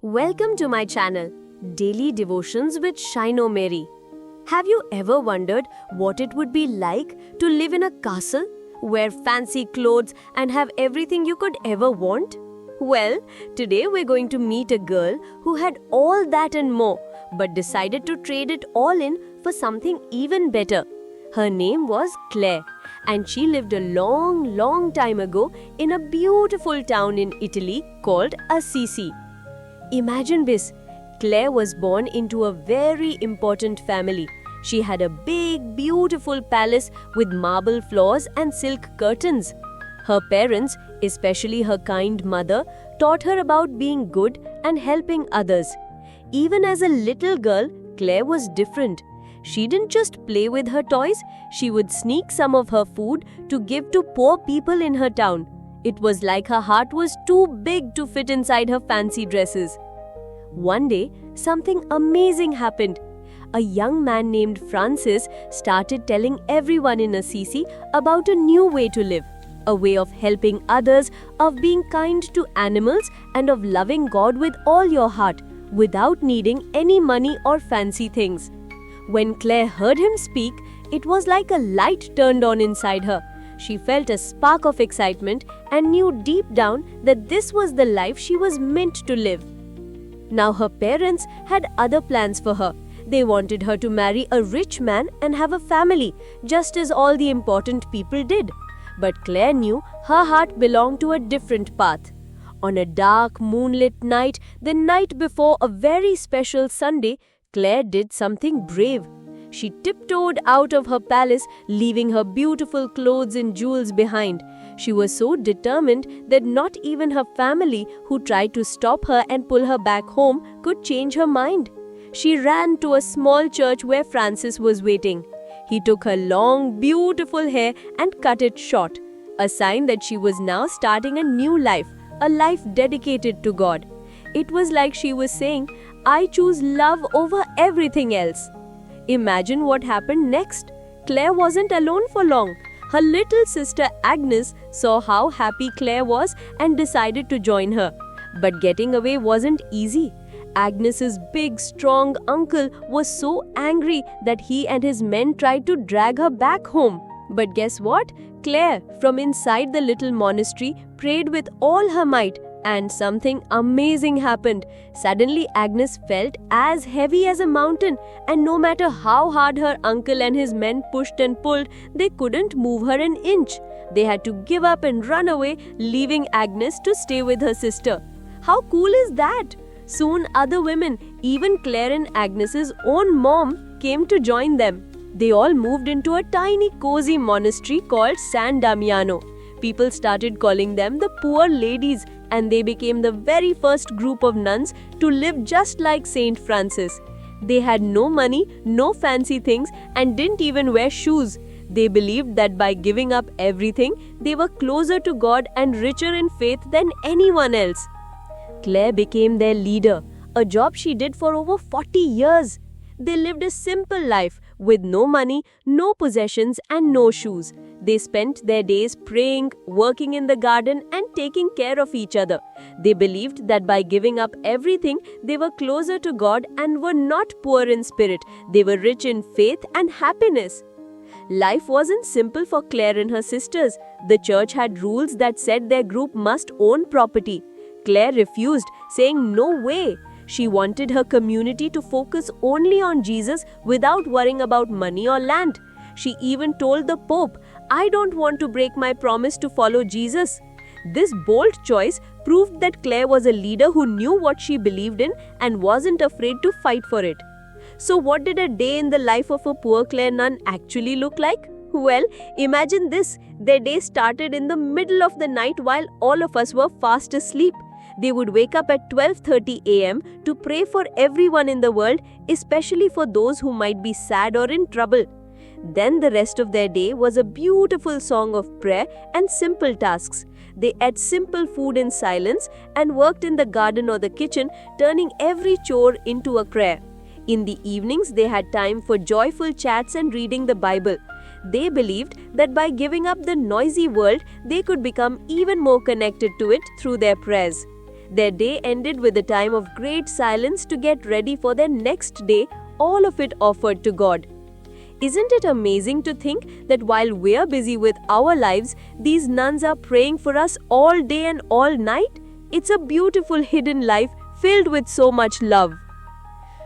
Welcome to my channel, Daily Devotions with Shino Mary. Have you ever wondered what it would be like to live in a castle, wear fancy clothes and have everything you could ever want? Well, today we're going to meet a girl who had all that and more, but decided to trade it all in for something even better. Her name was Claire, and she lived a long time ago in a beautiful town in Italy called Assisi. Imagine this. Claire was born into a very important family. She had a big, beautiful palace with marble floors and silk curtains. Her parents, especially her kind mother, taught her about being good and helping others. Even as a little girl, Claire was different. She didn't just play with her toys, she would sneak some of her food to give to poor people in her town. It was like her heart was too big to fit inside her fancy dresses. One day, something amazing happened. A young man named Francis started telling everyone in Assisi about a new way to live, a way of helping others, of being kind to animals, and of loving God with all your heart, without needing any money or fancy things. When Claire heard him speak, it was like a light turned on inside her. She felt a spark of excitement and knew deep down that this was the life she was meant to live. Now her parents had other plans for her. They wanted her to marry a rich man and have a family, just as all the important people did. But Claire knew her heart belonged to a different path. On a dark, moonlit night, the night before a very special Sunday, Claire did something brave. She tiptoed out of her palace, leaving her beautiful clothes and jewels behind. She was so determined that not even her family, who tried to stop her and pull her back home, could change her mind. She ran to a small church where Francis was waiting. He took her long, beautiful hair and cut it short, a sign that she was now starting a new life, a life dedicated to God. It was like she was saying, "I choose love over everything else." Imagine what happened next. Claire wasn't alone for long. Her little sister Agnes saw how happy Claire was and decided to join her. But getting away wasn't easy. Agnes's big, strong uncle was so angry that he and his men tried to drag her back home. But guess what? Claire, from inside the little monastery, prayed with all her might, and something amazing happened. Suddenly, Agnes felt as heavy as a mountain, and no matter how hard her uncle and his men pushed and pulled, they couldn't move her an inch. They had to give up and run away, leaving Agnes to stay with her sister. How cool is that? Soon other women, even Claire and Agnes's own mom, came to join them. They all moved into a tiny cozy monastery called San Damiano. People started calling them the poor ladies, and they became the very first group of nuns to live just like Saint Francis. They had no money, no fancy things, and didn't even wear shoes. They believed that by giving up everything, they were closer to God and richer in faith than anyone else. Claire became their leader, a job she did for over 40 years. They lived a simple life with no money, no possessions, and no shoes. They spent their days praying, working in the garden, and taking care of each other. They believed that by giving up everything, they were closer to God and were not poor in spirit. They were rich in faith and happiness. Life wasn't simple for Claire and her sisters. The church had rules that said their group must own property. Claire refused, saying no way. She wanted her community to focus only on Jesus without worrying about money or land. She even told the Pope, "I don't want to break my promise to follow Jesus." This bold choice proved that Claire was a leader who knew what she believed in and wasn't afraid to fight for it. So what did a day in the life of a poor Claire nun actually look like? Well, imagine this. Their day started in the middle of the night while all of us were fast asleep. They would wake up at 12:30 a.m. to pray for everyone in the world, especially for those who might be sad or in trouble. Then the rest of their day was a beautiful song of prayer and simple tasks. They ate simple food in silence and worked in the garden or the kitchen, turning every chore into a prayer. In the evenings, they had time for joyful chats and reading the Bible. They believed that by giving up the noisy world, they could become even more connected to it through their prayers. Their day ended with a time of great silence to get ready for their next day, all of it offered to God. Isn't it amazing to think that while we're busy with our lives, these nuns are praying for us all day and all night? It's a beautiful hidden life filled with so much love.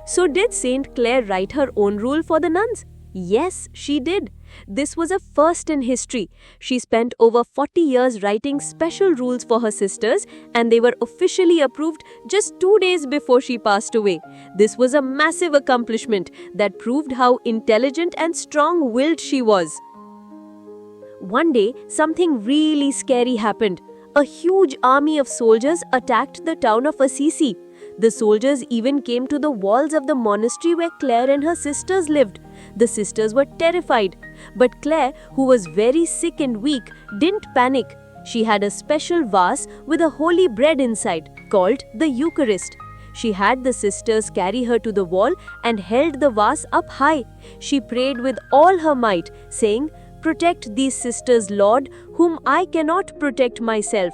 So, did Saint Clare write her own rule for the nuns? Yes, she did. This was a first in history. She spent over 40 years writing special rules for her sisters, and they were officially approved just 2 days before she passed away. This was a massive accomplishment that proved how intelligent and strong-willed she was. One day, something really scary happened. A huge army of soldiers attacked the town of Assisi. The soldiers even came to the walls of the monastery where Clare and her sisters lived. The sisters were terrified. But Clare, who was very sick and weak, didn't panic. She had a special vase with a holy bread inside, called the Eucharist. She had the sisters carry her to the wall and held the vase up high. She prayed with all her might, saying, "Protect these sisters, Lord, whom I cannot protect myself."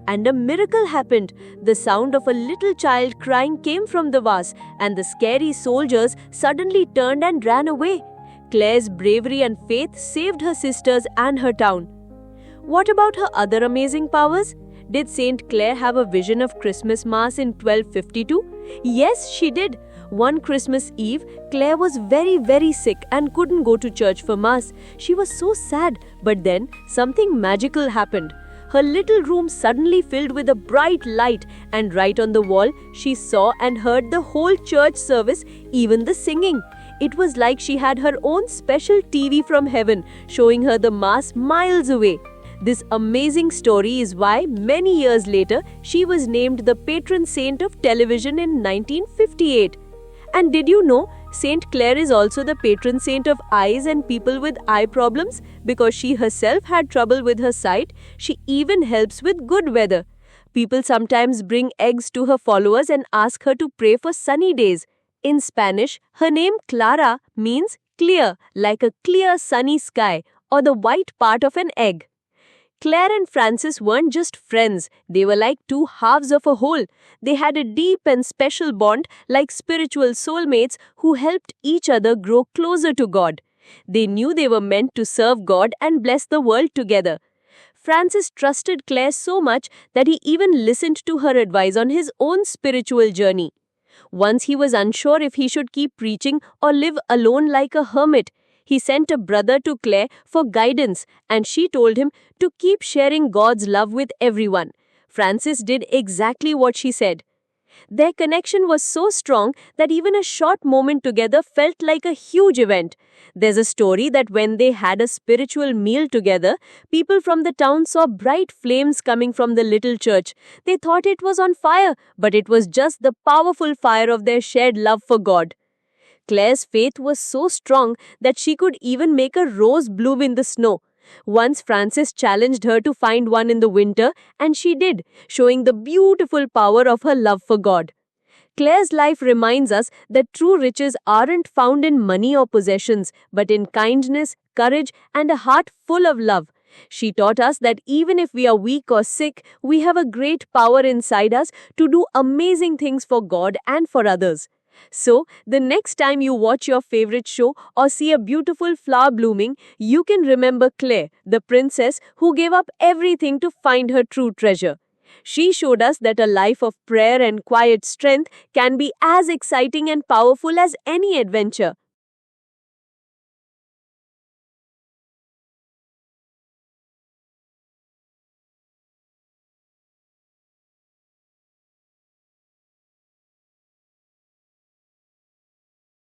And a miracle happened. The sound of a little child crying came from the vase, and the scary soldiers suddenly turned and ran away. Clare's bravery and faith saved her sisters and her town. What about her other amazing powers? Did Saint Clare have a vision of Christmas Mass in 1252? Yes, she did. One Christmas Eve, Clare was very sick and couldn't go to church for Mass. She was so sad, but then something magical happened. Her little room suddenly filled with a bright light, and right on the wall, she saw and heard the whole church service, even the singing. It was like she had her own special TV from heaven, showing her the Mass miles away. This amazing story is why, many years later, she was named the patron saint of television in 1958. And did you know, Saint Clare is also the patron saint of eyes and people with eye problems? Because she herself had trouble with her sight, she even helps with good weather. People sometimes bring eggs to her followers and ask her to pray for sunny days. In Spanish, her name Clara means clear, like a clear sunny sky, or the white part of an egg. Clare and Francis weren't just friends, they were like two halves of a whole. They had a deep and special bond, like spiritual soulmates who helped each other grow closer to God. They knew they were meant to serve God and bless the world together. Francis trusted Clare so much that he even listened to her advice on his own spiritual journey. Once he was unsure if he should keep preaching or live alone like a hermit. He sent a brother to Clare for guidance, and she told him to keep sharing God's love with everyone. Francis did exactly what she said. Their connection was so strong that even a short moment together felt like a huge event. There's a story that when they had a spiritual meal together, people from the town saw bright flames coming from the little church. They thought it was on fire, but it was just the powerful fire of their shared love for God. Clare's faith was so strong that she could even make a rose bloom in the snow. Once Francis challenged her to find one in the winter, and she did, showing the beautiful power of her love for God. Clare's life reminds us that true riches aren't found in money or possessions, but in kindness, courage, and a heart full of love. She taught us that even if we are weak or sick, we have a great power inside us to do amazing things for God and for others. So, the next time you watch your favorite show or see a beautiful flower blooming, you can remember Clare, the princess who gave up everything to find her true treasure. She showed us that a life of prayer and quiet strength can be as exciting and powerful as any adventure.